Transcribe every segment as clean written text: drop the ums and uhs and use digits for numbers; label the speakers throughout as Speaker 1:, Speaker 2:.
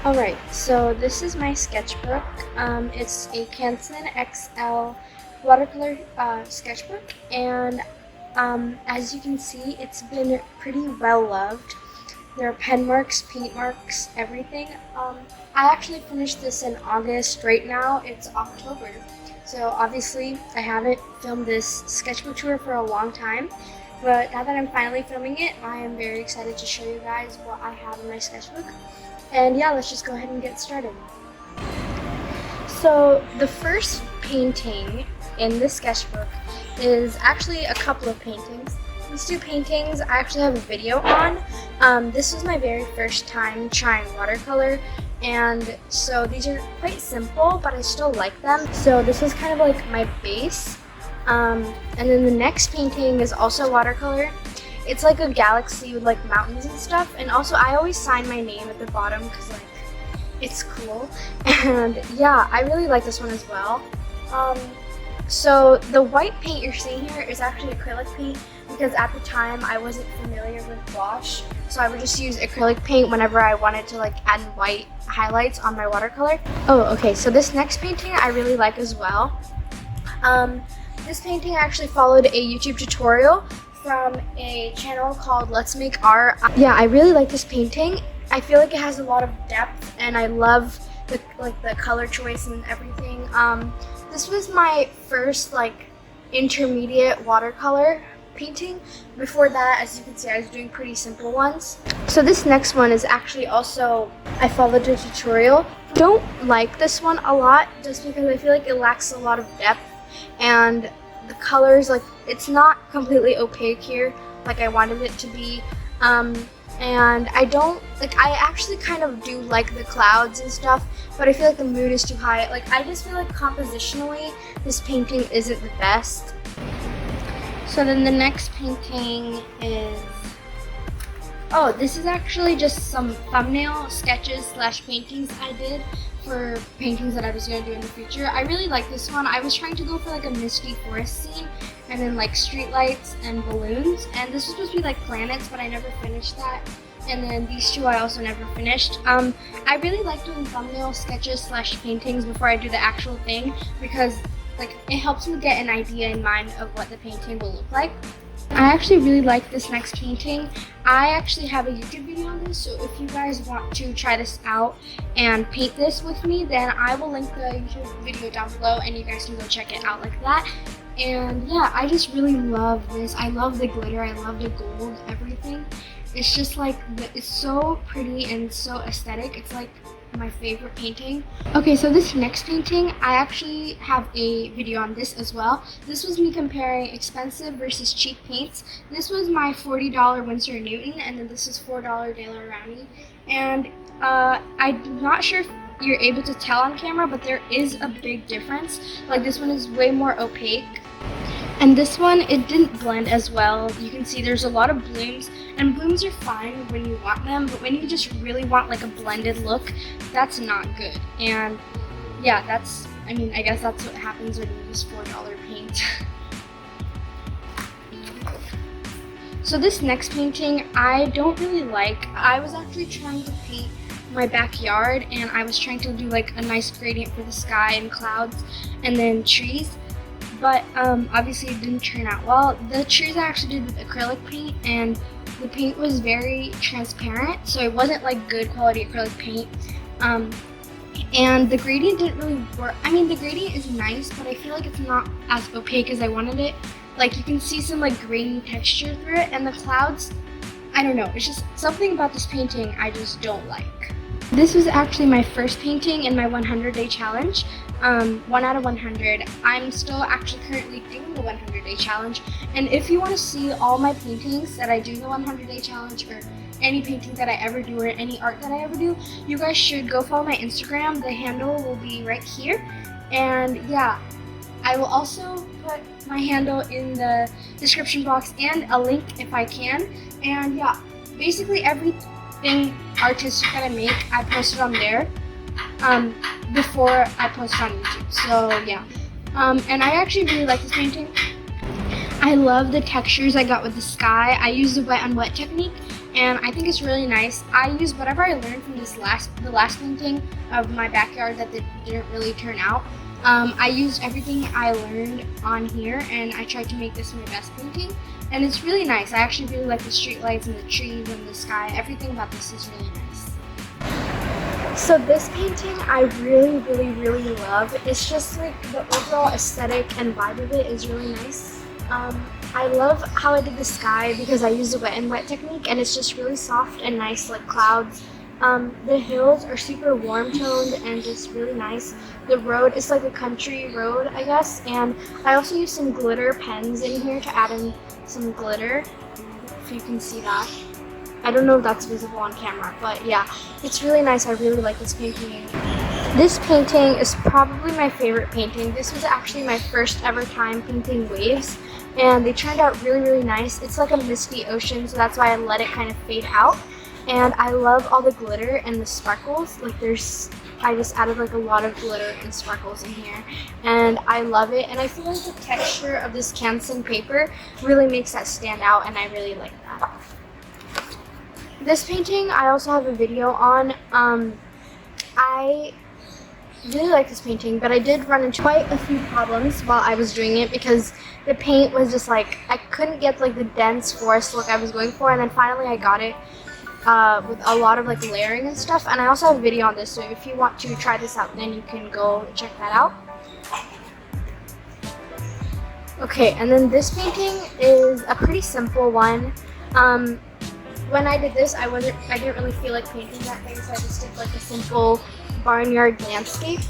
Speaker 1: Alright, so this is my sketchbook. It's a Canson XL watercolor sketchbook, and as you can see, it's been pretty well loved. There are pen marks, paint marks, everything. I actually finished this in August. Right now it's October, so obviously I haven't filmed this sketchbook tour for a long time, but now that I'm finally filming it, I am very excited to show you guys what I have in my sketchbook. And yeah, let's just go ahead and get started. So the first painting in this sketchbook is actually a couple of paintings. These two paintings I actually have a video on. This was my very first time trying watercolor, and so these are quite simple, but I still like them. So this is kind of like my base. And then the next painting is also watercolor. It's like a galaxy with like mountains and stuff, and also I always sign my name at the bottom because like it's cool. And yeah, I really like this one as well. So the white paint you're seeing here is actually acrylic paint, because at the time I wasn't familiar with gouache, so I would just use acrylic paint whenever I wanted to like add white highlights on my watercolor. Oh, okay, so this next painting I really like as well. This painting actually followed a YouTube tutorial from a channel called Let's Make Art. Yeah, I really like this painting. I feel like it has a lot of depth, and I love the color choice and everything. This was my first like intermediate watercolor painting. Before that, as you can see, I was doing pretty simple ones. So this next one is actually also, I followed a tutorial. Don't like this one a lot just because I feel like it lacks a lot of depth, and the colors, like, it's not completely opaque here like I wanted it to be. And I don't, like, I actually kind of do like the clouds and stuff, but I feel like the mood is too high. Like, I just feel like compositionally, this painting isn't the best. So then the next painting is, oh, this is actually just some thumbnail sketches / paintings I did for paintings that I was going to do in the future. I really like this one. I was trying to go for like a misty forest scene, and then like street lights and balloons, and this was supposed to be like planets, but I never finished that. And then these two I also never finished. I really like doing thumbnail sketches / paintings before I do the actual thing, because like it helps me get an idea in mind of what the painting will look like. I actually really like this next painting. I actually have a YouTube video on this, so if you guys want to try this out and paint this with me, then I will link the YouTube video down below and you guys can go check it out like that. And yeah, I just really love this. I love the glitter, I love the gold, everything. It's just like, it's so pretty and so aesthetic. It's like my favorite painting. Okay, so this next painting, I actually have a video on this as well. This was me comparing expensive versus cheap paints. This was my $40 Winsor & Newton, and then this is $4 De La Rowney. And I'm not sure if you're able to tell on camera, but there is a big difference. Like, this one is way more opaque. And this one, it didn't blend as well. You can see there's a lot of blooms, and blooms are fine when you want them, but when you just really want like a blended look, that's not good. And yeah, that's, I mean, I guess that's what happens when you use $4 paint. So this next painting, I don't really like. I was actually trying to paint my backyard, and I was trying to do like a nice gradient for the sky and clouds and then trees. But obviously it didn't turn out well. The trees I actually did with acrylic paint, and the paint was very transparent, so it wasn't like good quality acrylic paint. And the gradient didn't really work. I mean, the gradient is nice, but I feel like it's not as opaque as I wanted it. Like, you can see some like grainy texture through it, and the clouds, I don't know, it's just something about this painting I just don't like. This was actually my first painting in my 100-day challenge. 1 out of 100. I'm still actually currently doing the 100-day challenge, and if you want to see all my paintings that I do in the 100-day challenge, or any painting that I ever do, or any art that I ever do, you guys should go follow my Instagram. The handle will be right here, and yeah, I will also put my handle in the description box and a link if I can. And yeah, basically everything artistic that I make, I post it on there before I post it on YouTube. So yeah, and I actually really like this painting. I love the textures I got with the sky. I used the wet on wet technique, and I think it's really nice. I use whatever I learned from the last painting of my backyard that didn't really turn out. I used everything I learned on here, and I tried to make this my best painting, and it's really nice. I actually really like the street lights and the trees and the sky. Everything about this is really nice. So this painting I really love. It's just like the overall aesthetic and vibe of it is really nice. I love how I did the sky because I used the wet and wet technique, and it's just really soft and nice like clouds. The hills are super warm toned and just really nice. The road is like a country road, I guess, and I also used some glitter pens in here to add in some glitter, if you can see that. I don't know if that's visible on camera, but yeah, it's really nice. I really like this painting. This painting is probably my favorite painting. This was actually my first ever time painting waves, and they turned out really nice. It's like a misty ocean, so that's why I let it kind of fade out. And I love all the glitter and the sparkles. Like I just added like a lot of glitter and sparkles in here, and I love it. And I feel like the texture of this Canson paper really makes that stand out, and I really like that. This painting I also have a video on. I really like this painting, but I did run into quite a few problems while I was doing it because the paint was just like, I couldn't get like the dense forest look I was going for, and then finally I got it with a lot of like layering and stuff. And I also have a video on this, so if you want to try this out, then you can go check that out. Okay, and then this painting is a pretty simple one. When I did this, I didn't really feel like painting that thing, so I just did like a simple barnyard landscape.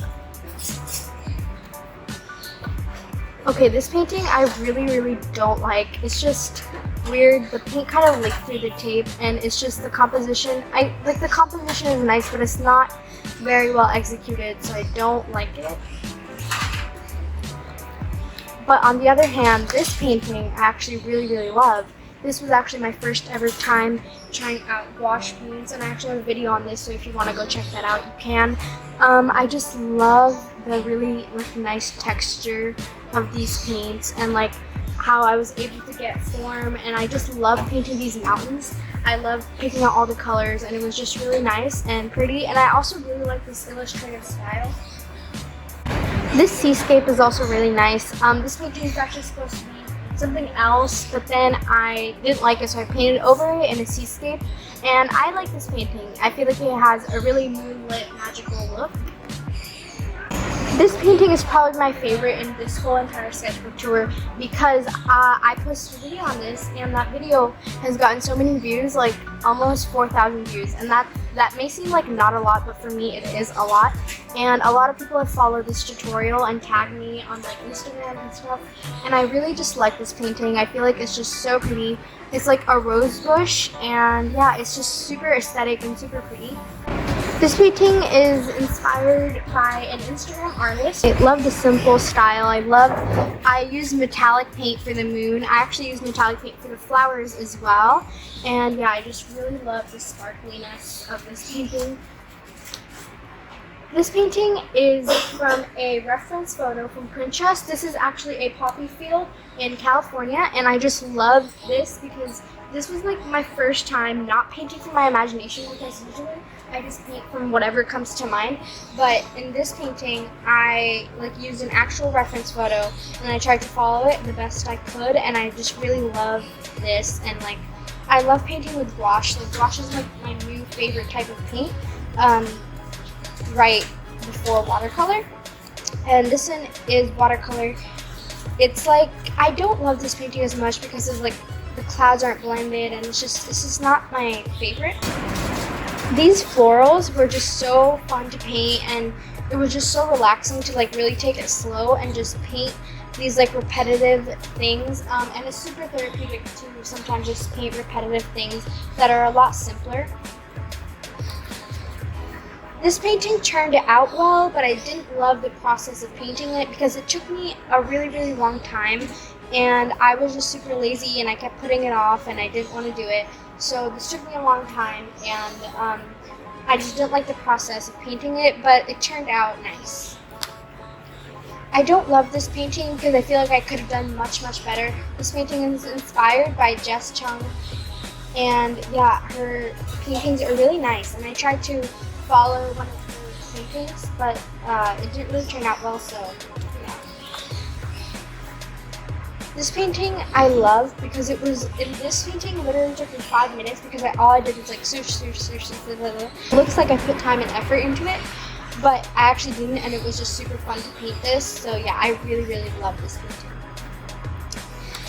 Speaker 1: Okay, this painting I really don't like. It's just weird. The paint kind of leaked through the tape, and it's just the composition. The composition is nice, but it's not very well executed, so I don't like it. But on the other hand, this painting I actually really love. This was actually my first ever time trying out gouache paints, and I actually have a video on this, so if you want to go check that out, you can. I just love the really like nice texture of these paints, and like how I was able to get form, and I just love painting these mountains. I love picking out all the colors, and it was just really nice and pretty, and I also really like this illustrative style. This seascape is also really nice. This painting is actually supposed to be something else, but then I didn't like it, so I painted over it in a seascape, and I like this painting. I feel like it has a really moonlit, magical look. This painting is probably my favorite in this whole entire sketchbook tour because I posted a video on this, and that video has gotten so many views, like almost 4,000 views, and that may seem like not a lot, but for me it is a lot. And a lot of people have followed this tutorial and tagged me on like Instagram and stuff, and I really just like this painting. I feel like it's just so pretty. It's like a rose bush, and yeah, it's just super aesthetic and super pretty. This painting is inspired by an Instagram artist. I love the simple style. I use metallic paint for the moon. I actually use metallic paint for the flowers as well. And yeah, I just really love the sparkliness of this painting. This painting is from a reference photo from Pinterest. This is actually a poppy field in California, and I just love this because this was like my first time not painting from my imagination, because usually I just paint from whatever comes to mind. But in this painting, I like used an actual reference photo, and I tried to follow it the best I could, and I just really love this. And like, I love painting with gouache. Like, gouache is like my new favorite type of paint. Right before watercolor, and this one is watercolor. It's like, I don't love this painting as much because it's like the clouds aren't blended, and this is not my favorite. These florals were just so fun to paint, and it was just so relaxing to like really take it slow and just paint these like repetitive things, and it's super therapeutic to sometimes just paint repetitive things that are a lot simpler. This painting turned out well, but I didn't love the process of painting it because it took me a really long time, and I was just super lazy and I kept putting it off, and I didn't want to do it. So this took me a long time, and I just didn't like the process of painting it, but it turned out nice. I don't love this painting because I feel like I could have done much better. This painting is inspired by Jess Chung. And yeah, her paintings are really nice, and I tried to follow one of her paintings, but it didn't really turn out well, so yeah. This painting I love because this painting literally took me 5 minutes because all I did was like swoosh, swoosh, swoosh, swoosh, blah, blah, blah. It looks like I put time and effort into it, but I actually didn't, and it was just super fun to paint this. So yeah, I really, really love this painting.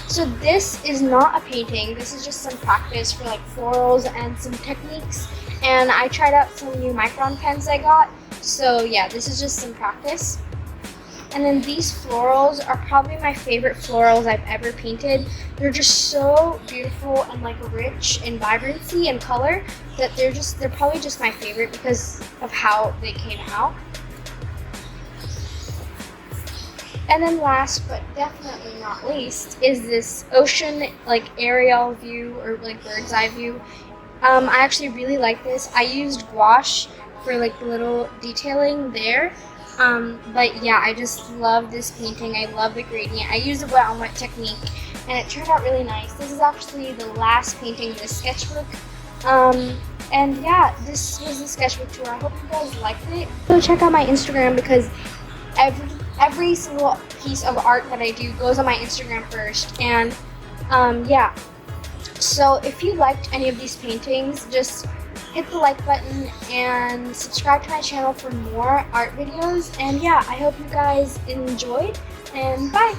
Speaker 1: So this is not a painting, this is just some practice for like florals and some techniques. And I tried out some new micron pens I got. So yeah, this is just some practice. And then these florals are probably my favorite florals I've ever painted. They're just so beautiful and like rich in vibrancy and color that they're probably just my favorite because of how they came out. And then last but definitely not least is this ocean like aerial view or like bird's eye view. I actually really like this. I used gouache for like the little detailing there. But yeah, I just love this painting. I love the gradient. I used a wet on wet technique and it turned out really nice. This is actually the last painting in this sketchbook. And yeah, this was the sketchbook tour. I hope you guys liked it. Go check out my Instagram because every single piece of art that I do goes on my Instagram first. And yeah, so if you liked any of these paintings, just hit the like button and subscribe to my channel for more art videos. And yeah, I hope you guys enjoyed, and bye!